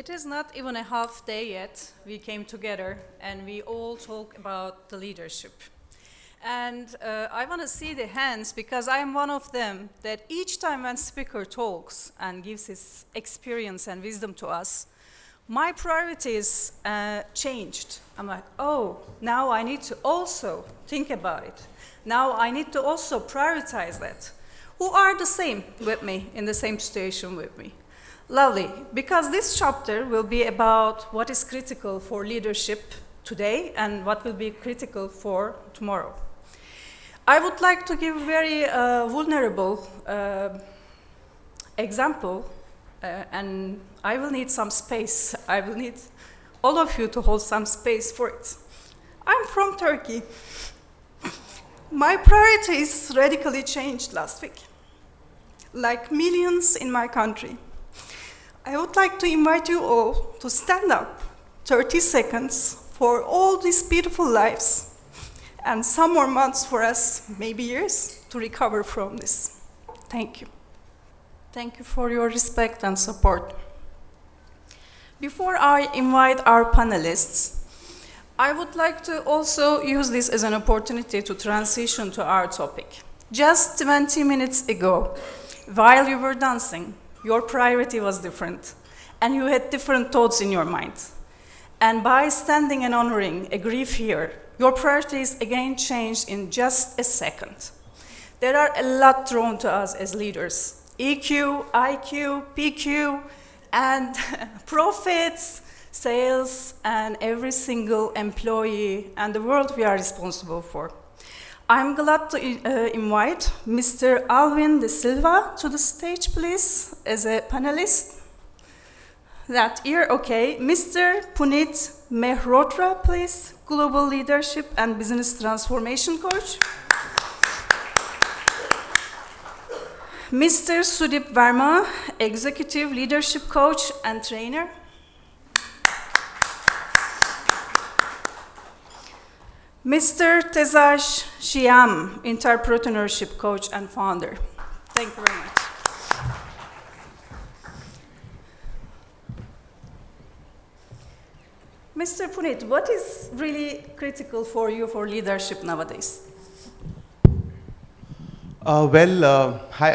It is not even a half day yet. We came together and we all talk about the leadership. And I want to see the hands because I am one of them that each time when speaker talks and gives his experience and wisdom to us, my priorities changed. I'm like, oh, now I need to also think about it. Now I need to also prioritize that. Who are the same with me, in the same situation with me? Lovely, because this chapter will be about what is critical for leadership today and what will be critical for tomorrow. I would like to give a very vulnerable example, and I will need some space. I will need all of you to hold some space for it. I'm from Turkey. My priorities radically changed last week, like millions in my country. I would like to invite you all to stand up 30 seconds for all these beautiful lives and some more months for us, maybe years, to recover from this. Thank you. Thank you for your respect and support. Before I invite our panelists, I would like to also use this as an opportunity to transition to our topic. Just 20 minutes ago, while you were dancing, your priority was different, and you had different thoughts in your mind. And by standing and honoring a grief here, your priorities again changed in just a second. There are a lot thrown to us as leaders: EQ, IQ, PQ, and profits, sales, and every single employee and the world we are responsible for. I'm glad to invite Mr. Alvin De Silva to the stage, please, as a panelist. That ear, okay. Mr. Puneet Mehrotra, please, Global Leadership and Business Transformation Coach. Mr. Sudip Verma, Executive Leadership Coach and Trainer. Mr. Tejas Shyam, Entrepreneurship Coach and Founder. Thank you very much. Mr. Puneet, what is really critical for you for leadership nowadays? Hi,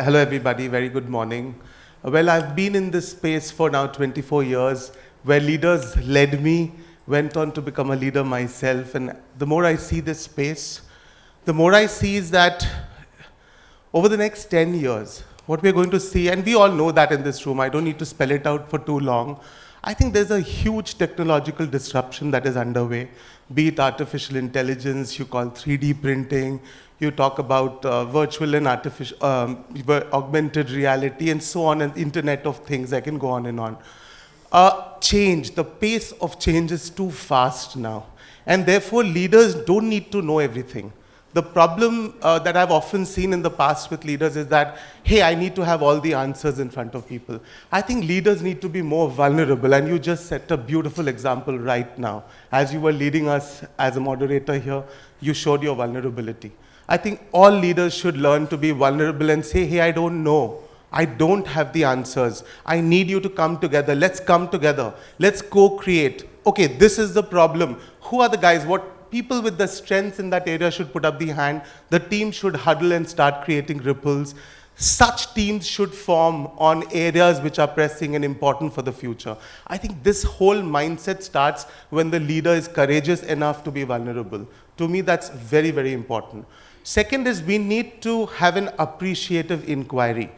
hello everybody, very good morning. I've been in this space for now 24 years, where leaders led me, went on to become a leader myself, and the more I see this space, the more I see is that over the next 10 years, what we're going to see, and we all know that in this room, I don't need to spell it out for too long, I think there's a huge technological disruption that is underway, be it artificial intelligence, you call 3D printing, you talk about virtual and artificial, augmented reality, and so on, and Internet of Things, I can go on and on. The pace of change is too fast now. And therefore, leaders don't need to know everything. The problem that I've often seen in the past with leaders is that, hey, I need to have all the answers in front of people. I think leaders need to be more vulnerable, and you just set a beautiful example right now. As you were leading us as a moderator here, you showed your vulnerability. I think all leaders should learn to be vulnerable and say, hey, I don't know. I don't have the answers. I need you to come together. Let's come together. Let's co-create. Okay, this is the problem. Who are the guys? What people with the strengths in that area should put up the hand. The team should huddle and start creating ripples. Such teams should form on areas which are pressing and important for the future. I think this whole mindset starts when the leader is courageous enough to be vulnerable. To me, that's very, very important. Second is we need to have an appreciative inquiry.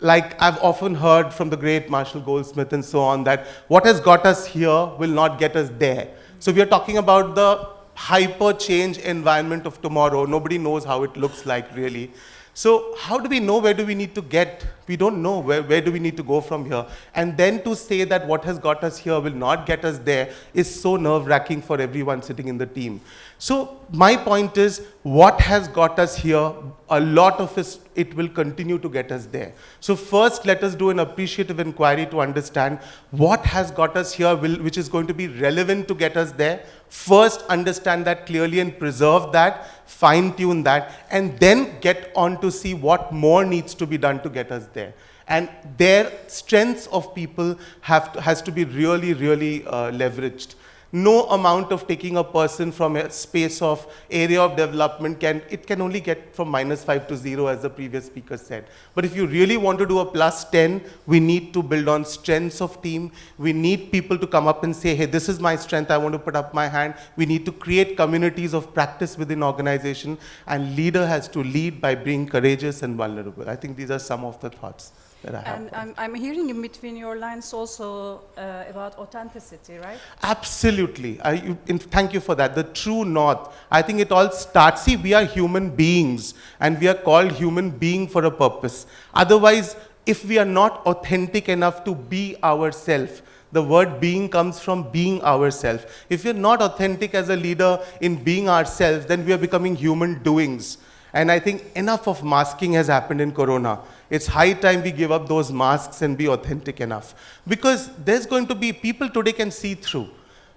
Like I've often heard from the great Marshall Goldsmith and so on, that what has got us here will not get us there. So we are talking about the hyper change environment of tomorrow. Nobody knows how it looks like really. So how do we know where do we need to get? We don't know where do we need to go from here. And then to say that what has got us here will not get us there is so nerve-wracking for everyone sitting in the team. So my point is, what has got us here, a lot of it will continue to get us there. So first, let us do an appreciative inquiry to understand what has got us here, which is going to be relevant to get us there. First, understand that clearly and preserve that, fine-tune that, and then get on to see what more needs to be done to get us there. And their strengths of people has to be really, really leveraged. No amount of taking a person from a space of area of development can only get from -5 to 0, as the previous speaker said. But if you really want to do a +10, we need to build on strengths of team. We need people to come up and say, hey, this is my strength, I want to put up my hand. We need to create communities of practice within organization, and leader has to lead by being courageous and vulnerable. I think these are some of the thoughts that I have. And I'm hearing in between your lines also about authenticity, right? Absolutely. Thank you for that. The true north. I think it all starts. See, we are human beings, and we are called human being for a purpose. Otherwise, if we are not authentic enough to be ourselves, the word being comes from being ourselves. If we're not authentic as a leader in being ourselves, then we are becoming human doings. And I think enough of masking has happened in Corona. It's high time we give up those masks and be authentic enough. Because there's going to be, people today can see through.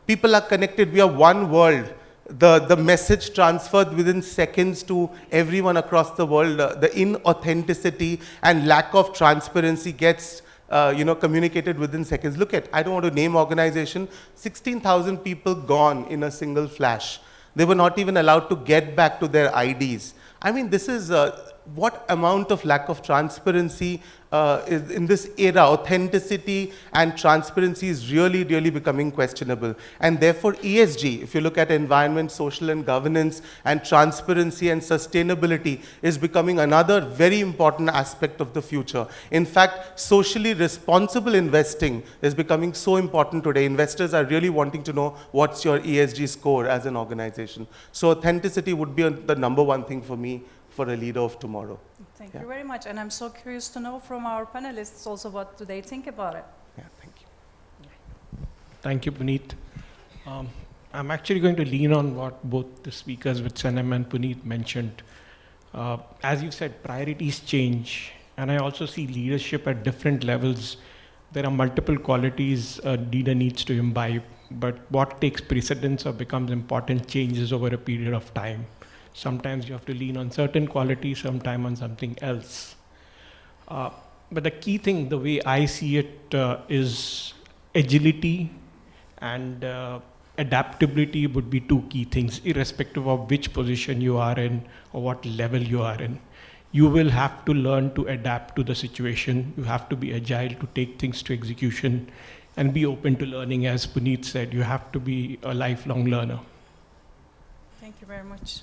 People are connected, we are one world. The message transferred within seconds to everyone across the world. The inauthenticity and lack of transparency gets communicated within seconds. Look at, I don't want to name organization, 16,000 people gone in a single flash. They were not even allowed to get back to their IDs. I mean, this is what amount of lack of transparency is in this era. Authenticity and transparency is really, really becoming questionable. And therefore, ESG, if you look at environment, social and governance, and transparency and sustainability, is becoming another very important aspect of the future. In fact, socially responsible investing is becoming so important today. Investors are really wanting to know what's your ESG score as an organization. So authenticity would be the number one thing for me, for a leader of tomorrow. Thank you very much. And I'm so curious to know from our panelists also, what do they think about it? Yeah, thank you. Thank you, Puneet. I'm actually going to lean on what both the speakers with Sanam and Puneet mentioned. As you said, priorities change, and I also see leadership at different levels. There are multiple qualities a leader needs to imbibe, but what takes precedence or becomes important changes over a period of time. Sometimes you have to lean on certain qualities, sometimes on something else. But the key thing, the way I see it, is agility and adaptability would be two key things, irrespective of which position you are in or what level you are in. You will have to learn to adapt to the situation. You have to be agile to take things to execution and be open to learning. As Puneet said, you have to be a lifelong learner. Thank you very much.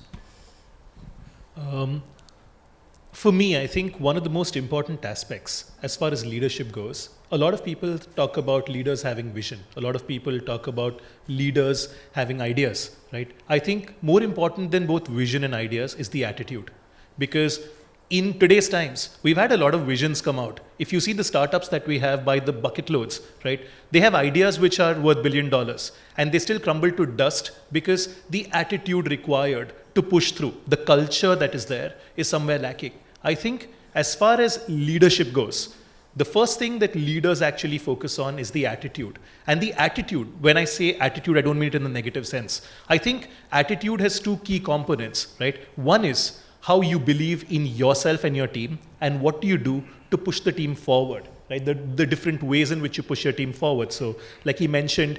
For me, I think one of the most important aspects as far as leadership goes, a lot of people talk about leaders having vision. A lot of people talk about leaders having ideas, right? I think more important than both vision and ideas is the attitude. Because in today's times, we've had a lot of visions come out. If you see the startups that we have by the bucket loads, right? They have ideas which are worth $1 billion, and they still crumble to dust because the attitude required to push through, the culture that is there, is somewhere lacking. I think as far as leadership goes, the first thing that leaders actually focus on is the attitude. And the attitude, when I say attitude, I don't mean it in the negative sense. I think attitude has two key components, right? One is how you believe in yourself and your team, and what do you do to push the team forward, right? The different ways in which you push your team forward. So like he mentioned,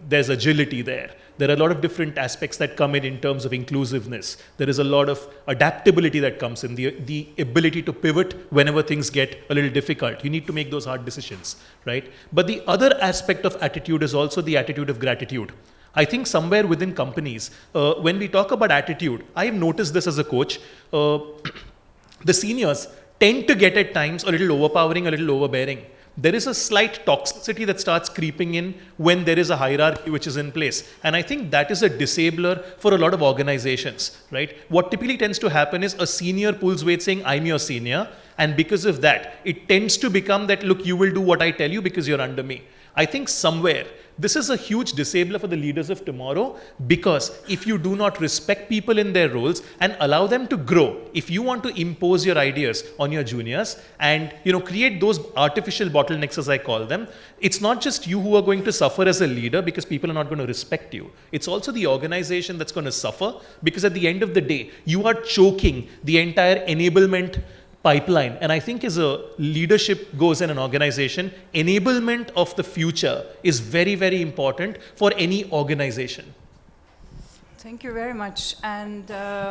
there's agility there. There are a lot of different aspects that come in terms of inclusiveness. There is a lot of adaptability that comes in, the ability to pivot whenever things get a little difficult. You need to make those hard decisions, right? But the other aspect of attitude is also the attitude of gratitude. I think somewhere within companies, when we talk about attitude, I have noticed this as a coach, the seniors tend to get at times a little overpowering, a little overbearing. There is a slight toxicity that starts creeping in when there is a hierarchy which is in place. And I think that is a disabler for a lot of organizations, right? What typically tends to happen is a senior pulls weight saying, I'm your senior. And because of that, it tends to become that, look, you will do what I tell you because you're under me. I think somewhere, this is a huge disabler for the leaders of tomorrow, because if you do not respect people in their roles and allow them to grow, if you want to impose your ideas on your juniors and create those artificial bottlenecks, as I call them, it's not just you who are going to suffer as a leader because people are not going to respect you. It's also the organization that's going to suffer, because at the end of the day, you are choking the entire enablement pipeline. And I think as a leadership goes in an organization, enablement of the future is very, very important for any organization. Thank you very much. And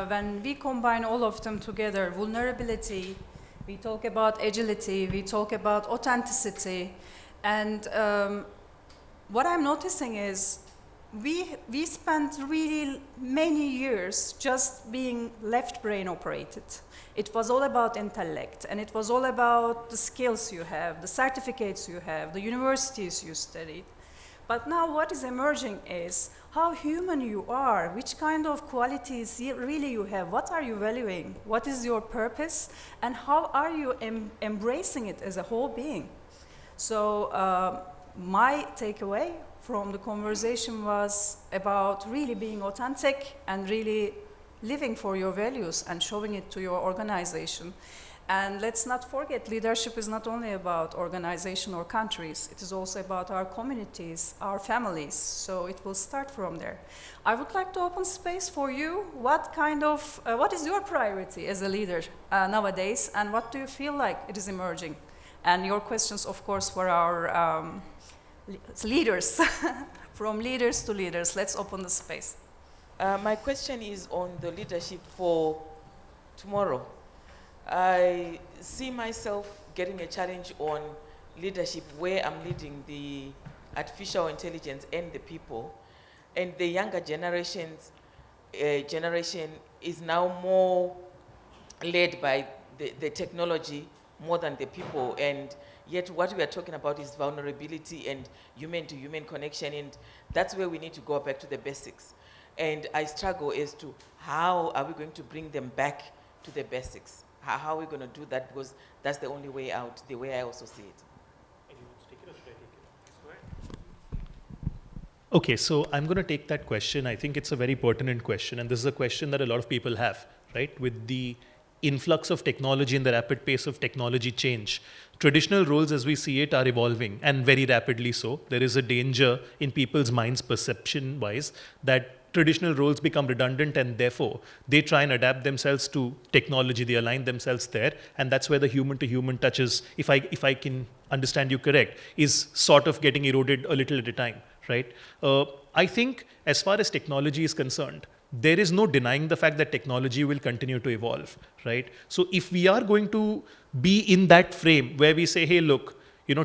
when we combine all of them together, vulnerability, we talk about agility, we talk about authenticity, and what I'm noticing is we spent really many years just being left brain operated. It was all about intellect, and it was all about the skills you have, the certificates you have, the universities you studied. But now what is emerging is how human you are, which kind of qualities really you have, what are you valuing, what is your purpose, and how are you embracing it as a whole being. So my takeaway from the conversation was about really being authentic and really living for your values and showing it to your organization. And let's not forget, leadership is not only about organization or countries, it is also about our communities, our families, so it will start from there. I would like to open space for you. What is your priority as a leader nowadays, and what do you feel like it is emerging? And your questions, of course, for our leaders, from leaders to leaders. Let's open the space. My question is on the leadership for tomorrow. I see myself getting a challenge on leadership where I'm leading the artificial intelligence and the people, and the younger generation is now more led by the technology more than the people, and yet what we are talking about is vulnerability and human-to-human connection, and that's where we need to go back to the basics. And I struggle as to how are we going to bring them back to the basics? How are we going to do that? Because that's the only way out, the way I also see it. Okay, so I'm going to take that question. I think it's a very pertinent question, and this is a question that a lot of people have, right? With the influx of technology and the rapid pace of technology change, traditional roles as we see it are evolving, and very rapidly so. There is a danger in people's minds, perception-wise, that traditional roles become redundant, and therefore they try and adapt themselves to technology, they align themselves there, and that's where the human-to-human touches, if I can understand you correct, is sort of getting eroded a little at a time, right? I think as far as technology is concerned, there is no denying the fact that technology will continue to evolve, right? So if we are going to be in that frame where we say, hey, look,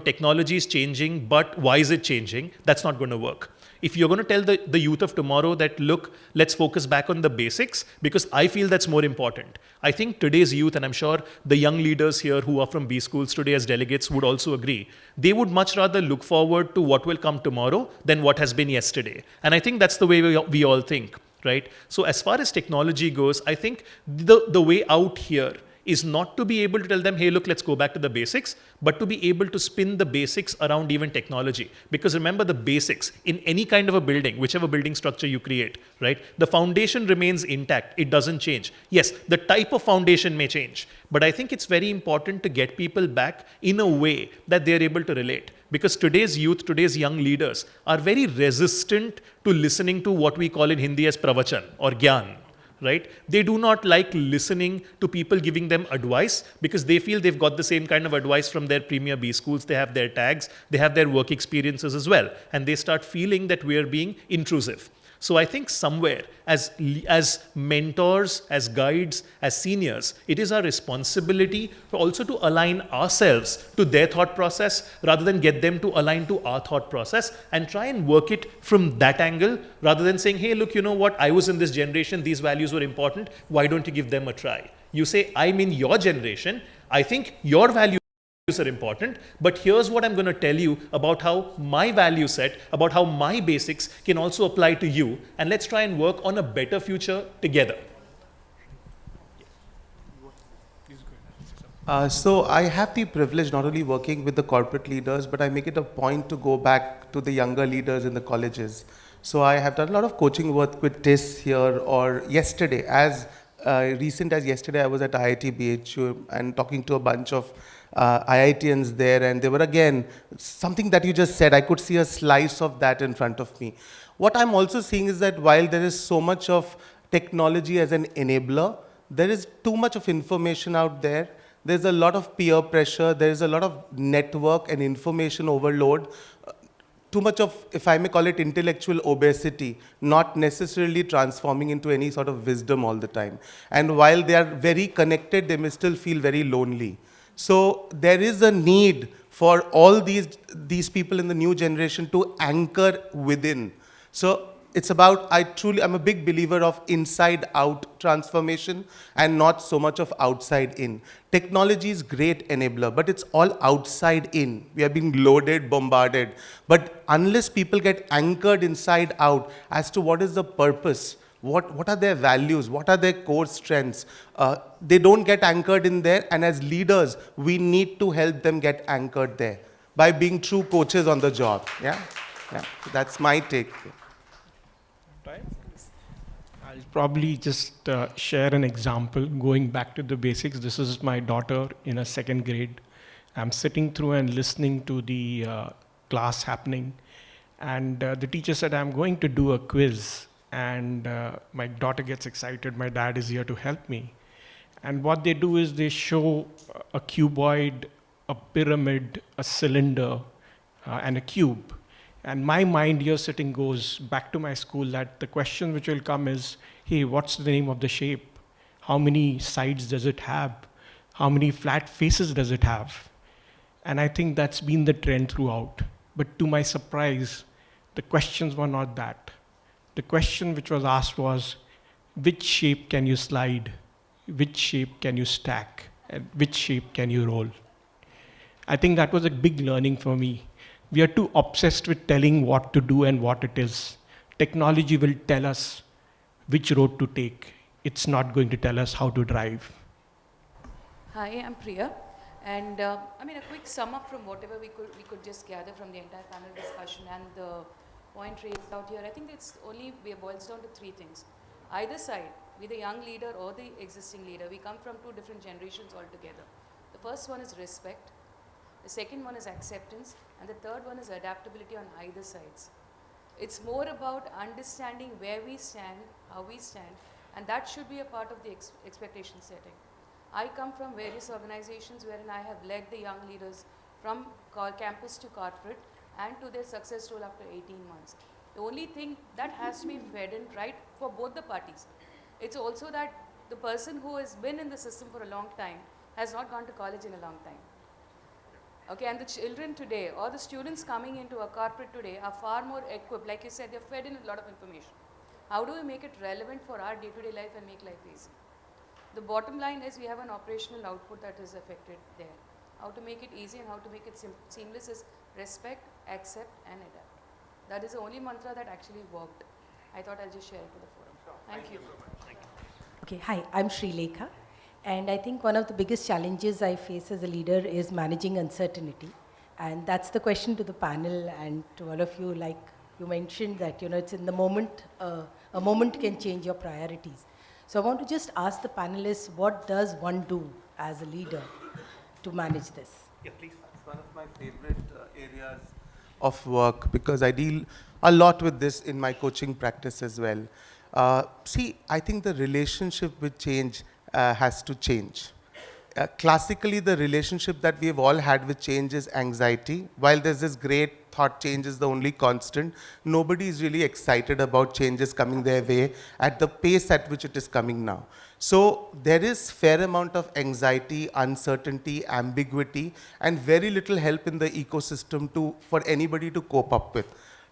technology is changing, but why is it changing? That's not going to work. If you're going to tell the youth of tomorrow that, look, let's focus back on the basics, because I feel that's more important. I think today's youth, and I'm sure the young leaders here who are from B schools today as delegates would also agree, they would much rather look forward to what will come tomorrow than what has been yesterday. And I think that's the way we all think, right? So as far as technology goes, I think the way out here is not to be able to tell them, hey, look, let's go back to the basics, but to be able to spin the basics around even technology. Because remember, the basics in any kind of a building, whichever building structure you create, right, the foundation remains intact. It doesn't change. Yes, the type of foundation may change, but I think it's very important to get people back in a way that they're able to relate. Because today's youth, today's young leaders are very resistant to listening to what we call in Hindi as pravachan or gyan. Right? They do not like listening to people giving them advice because they feel they've got the same kind of advice from their premier B schools. They have their tags, they have their work experiences as well. And they start feeling that we are being intrusive. So I think somewhere as mentors, as guides, as seniors, it is our responsibility also to align ourselves to their thought process rather than get them to align to our thought process and try and work it from that angle rather than saying, hey, look, you know what, I was in this generation, these values were important, why don't you give them a try? You say, I'm in your generation, I think your values are important, but here's what I'm going to tell you about how my value set, about how my basics can also apply to you, and let's try and work on a better future together. So I have the privilege not only working with the corporate leaders, but I make it a point to go back to the younger leaders in the colleges. So I have done a lot of coaching work with TIS here, or yesterday, as recent as yesterday, I was at IIT BHU and talking to a bunch of IITians there, and they were again, something that you just said, I could see a slice of that in front of me. What I'm also seeing is that while there is so much of technology as an enabler, there is too much of information out there there's a lot of peer pressure, there's a lot of network and information overload, too much of, if I may call it, intellectual obesity, not necessarily transforming into any sort of wisdom all the time. And while they are very connected, they may still feel very lonely. So there is a need for all these people in the new generation to anchor within. So it's about, I'm a big believer of inside out transformation and not so much of outside in. Technology is great enabler, but it's all outside in. We are being loaded, bombarded. But unless people get anchored inside out as to what is the purpose, what are their values, what are their core strengths, they don't get anchored in there. And as leaders, we need to help them get anchored there by being true coaches on the job. Yeah. So that's my take. I'll probably just share an example. Going back to the basics, this is my daughter in a second grade. I'm sitting through and listening to the class happening. And the teacher said, I'm going to do a quiz. And my daughter gets excited. My dad is here to help me. And what they do is they show a cuboid, a pyramid, a cylinder, and a cube. And my mind here sitting goes back to my school that the question which will come is, hey, what's the name of the shape? How many sides does it have? How many flat faces does it have? And I think that's been the trend throughout. But to my surprise, the questions were not that. The question which was asked was, which shape can you slide? Which shape can you stack? And which shape can you roll? I think that was a big learning for me. We are too obsessed with telling what to do and what it is. Technology will tell us which road to take. It's not going to tell us how to drive. Hi, I'm Priya. And a quick sum up from whatever we could just gather from the entire panel discussion and the point raised out here. I think it's only boils down to three things. Either side, be the young leader or the existing leader, we come from two different generations altogether. The first one is respect. The second one is acceptance, and the third one is adaptability on either sides. It's more about understanding where we stand, how we stand, and that should be a part of the expectation setting. I come from various organizations wherein I have led the young leaders from campus to corporate and to their success story after 18 months. The only thing that has to be fed in, right, for both the parties. It's also that the person who has been in the system for a long time has not gone to college in a long time. Okay, and the children today, or the students coming into a corporate today are far more equipped. Like you said, they're fed in a lot of information. How do we make it relevant for our day-to-day life and make life easy? The bottom line is we have an operational output that is affected there. How to make it easy and how to make it seamless is respect, accept, and adapt. That is the only mantra that actually worked. I thought I'll just share it with the forum. Thank you. Okay, hi, I'm Sri Lekha. And I think one of the biggest challenges I face as a leader is managing uncertainty. And that's the question to the panel and to all of you. Like you mentioned that, it's in the moment, a moment can change your priorities. So I want to just ask the panelists, what does one do as a leader to manage this? Yeah, please. It's one of my favorite areas of work because I deal a lot with this in my coaching practice as well. I think the relationship with change has to change. Classically, the relationship that we have all had with change is anxiety. While there's this great thought change is the only constant, nobody is really excited about changes coming their way at the pace at which it is coming now. So there is fair amount of anxiety, uncertainty, ambiguity, and very little help in the ecosystem for anybody to cope up with.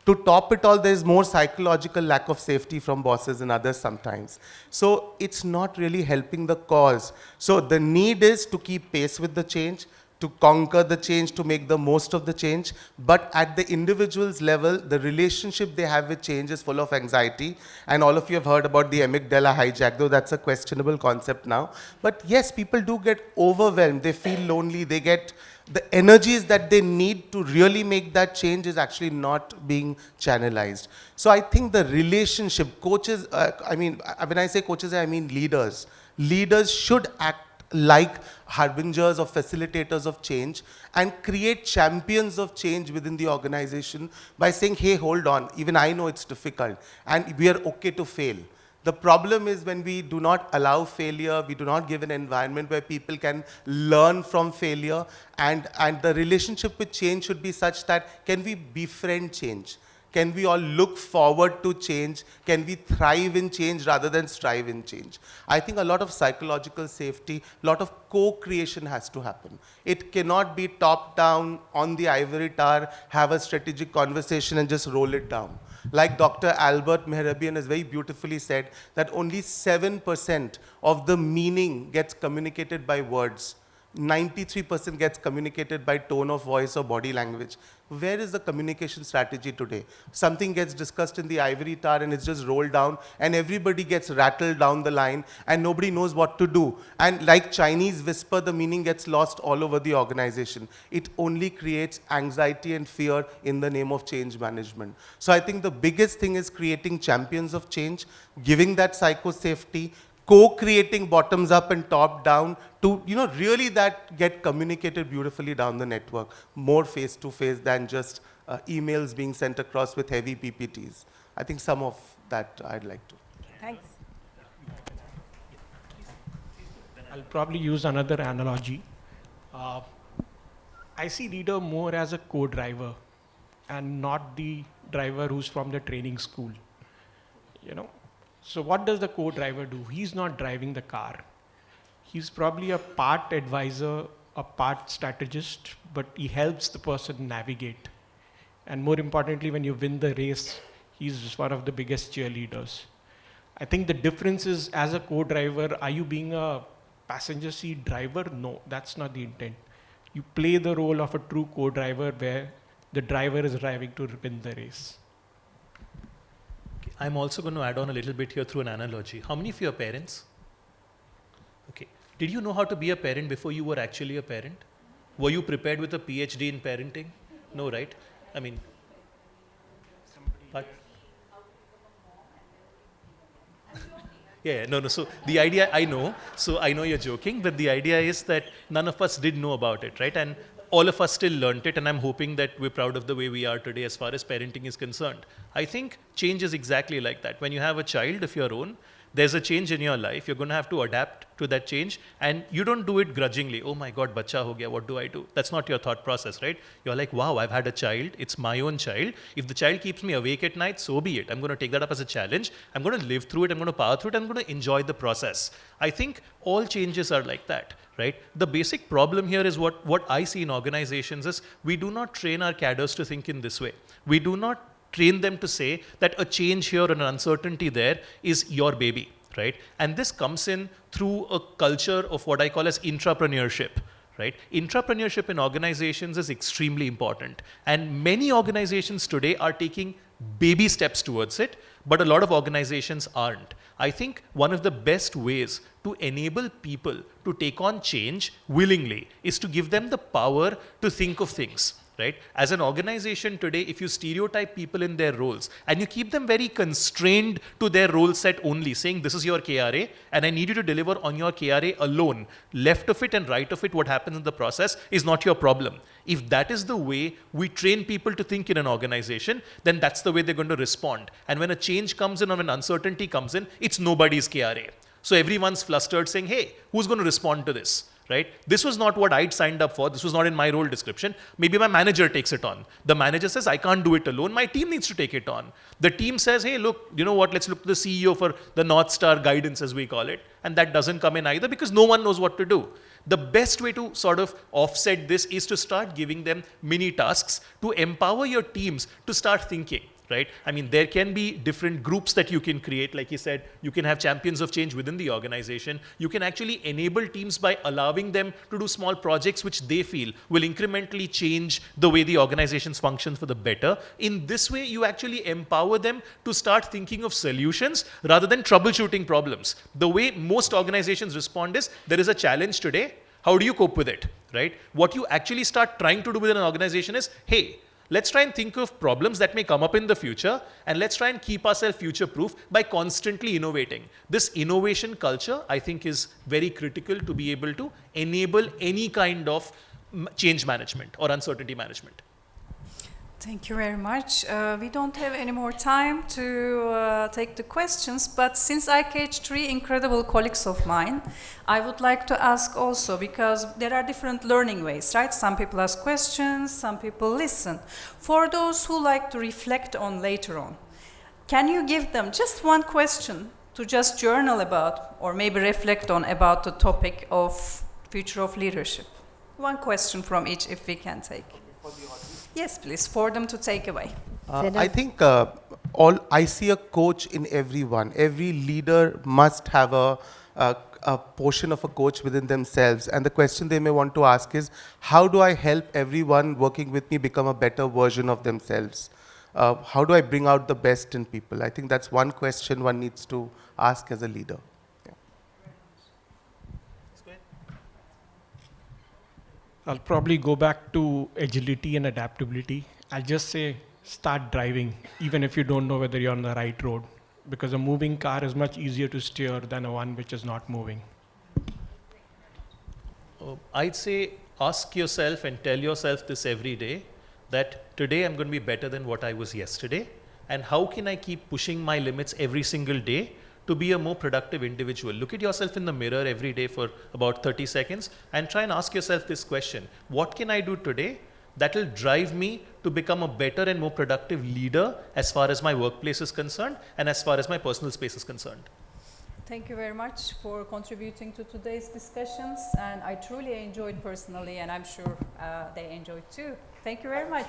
To top it all, there's more psychological lack of safety from bosses and others sometimes. So it's not really helping the cause. So the need is to keep pace with the change, to conquer the change, to make the most of the change. But at the individual's level, the relationship they have with change is full of anxiety. And all of you have heard about the amygdala hijack, though that's a questionable concept now. But yes, people do get overwhelmed. They feel lonely. They get the energies that they need to really make that change is actually not being channelized. So I think the relationship, coaches, when I say coaches, I mean leaders. Leaders should act like harbingers or facilitators of change and create champions of change within the organization by saying, hey, hold on, even I know it's difficult and we are okay to fail. The problem is when we do not allow failure, we do not give an environment where people can learn from failure, and the relationship with change should be such that can we befriend change? Can we all look forward to change? Can we thrive in change rather than strive in change? I think a lot of psychological safety, a lot of co-creation has to happen. It cannot be top-down on the ivory tower, have a strategic conversation and just roll it down. Like Dr. Albert Mehrabian has very beautifully said that only 7% of the meaning gets communicated by words. 93% gets communicated by tone of voice or body language. Where is the communication strategy today? Something gets discussed in the ivory tower and it's just rolled down and everybody gets rattled down the line and nobody knows what to do. And like Chinese whisper, the meaning gets lost all over the organization. It only creates anxiety and fear in the name of change management. So I think the biggest thing is creating champions of change, giving that psycho-safety, co-creating bottoms up and top down to, really that get communicated beautifully down the network, more face to face than just emails being sent across with heavy PPTs. I think some of that I'd like to. Thanks. I'll probably use another analogy. I see leader more as a co-driver and not the driver who's from the training school. So what does the co-driver do? He's not driving the car. He's probably a part advisor, a part strategist, but he helps the person navigate. And more importantly, when you win the race, he's one of the biggest cheerleaders. I think the difference is, as a co-driver, are you being a passenger seat driver? No, that's not the intent. You play the role of a true co-driver where the driver is driving to win the race. I'm also going to add on a little bit here through an analogy. How many of you are parents? Okay. Did you know how to be a parent before you were actually a parent? Were you prepared with a PhD in parenting? No, right? I mean, but yeah, no. So the idea, I know you're joking, but the idea is that none of us did know about it, right? And all of us still learnt it, and I'm hoping that we're proud of the way we are today as far as parenting is concerned. I think change is exactly like that. When you have a child of your own, there's a change in your life. You're going to have to adapt to that change, and you don't do it grudgingly. Oh my God, bacha ho gaya, what do I do? That's not your thought process, right? You're like, wow, I've had a child. It's my own child. If the child keeps me awake at night, so be it. I'm going to take that up as a challenge. I'm going to live through it. I'm going to power through it. I'm going to enjoy the process. I think all changes are like that, right? The basic problem here is what I see in organizations is we do not train our cadres to think in this way. We do not train them to say that a change here and an uncertainty there is your baby, right? And this comes in through a culture of what I call as intrapreneurship, right? Intrapreneurship in organizations is extremely important. And many organizations today are taking baby steps towards it, but a lot of organizations aren't. I think one of the best ways to enable people to take on change willingly is to give them the power to think of things. Right? As an organization today, if you stereotype people in their roles and you keep them very constrained to their role set only, saying this is your KRA and I need you to deliver on your KRA alone, left of it and right of it, what happens in the process is not your problem. If that is the way we train people to think in an organization, then that's the way they're going to respond. And when a change comes in or when uncertainty comes in, it's nobody's KRA. So everyone's flustered saying, hey, who's going to respond to this? Right? This was not what I'd signed up for. This was not in my role description. Maybe my manager takes it on. The manager says, I can't do it alone. My team needs to take it on. The team says, hey, look, you know what? Let's look to the CEO for the North Star guidance, as we call it. And that doesn't come in either because no one knows what to do. The best way to sort of offset this is to start giving them mini tasks to empower your teams to start thinking. Right? I mean, there can be different groups that you can create. Like you said, you can have champions of change within the organization. You can actually enable teams by allowing them to do small projects which they feel will incrementally change the way the organizations function for the better. In this way, you actually empower them to start thinking of solutions rather than troubleshooting problems. The way most organizations respond is, there is a challenge today. How do you cope with it? Right? What you actually start trying to do within an organization is, hey, let's try and think of problems that may come up in the future, and let's try and keep ourselves future-proof by constantly innovating. This innovation culture, I think, is very critical to be able to enable any kind of change management or uncertainty management. Thank you very much. We don't have any more time to take the questions, but since I catch 3 incredible colleagues of mine, I would like to ask also, because there are different learning ways, right? Some people ask questions, some people listen. For those who like to reflect on later on, can you give them just one question to just journal about, or maybe reflect on about the topic of future of leadership? One question from each, if we can take. Yes, please, for them to take away. I think I see a coach in everyone. Every leader must have a portion of a coach within themselves. And the question they may want to ask is, how do I help everyone working with me become a better version of themselves? How do I bring out the best in people? I think that's one question one needs to ask as a leader. I'll probably go back to agility and adaptability. I'll just say start driving, even if you don't know whether you're on the right road, because a moving car is much easier to steer than a one which is not moving. I'd say ask yourself and tell yourself this every day, that today I'm going to be better than what I was yesterday, and how can I keep pushing my limits every single day to be a more productive individual. Look at yourself in the mirror every day for about 30 seconds and try and ask yourself this question: what can I do today that will drive me to become a better and more productive leader as far as my workplace is concerned and as far as my personal space is concerned? Thank you very much for contributing to today's discussions, and I truly enjoyed personally, and I'm sure they enjoyed too. Thank you very much.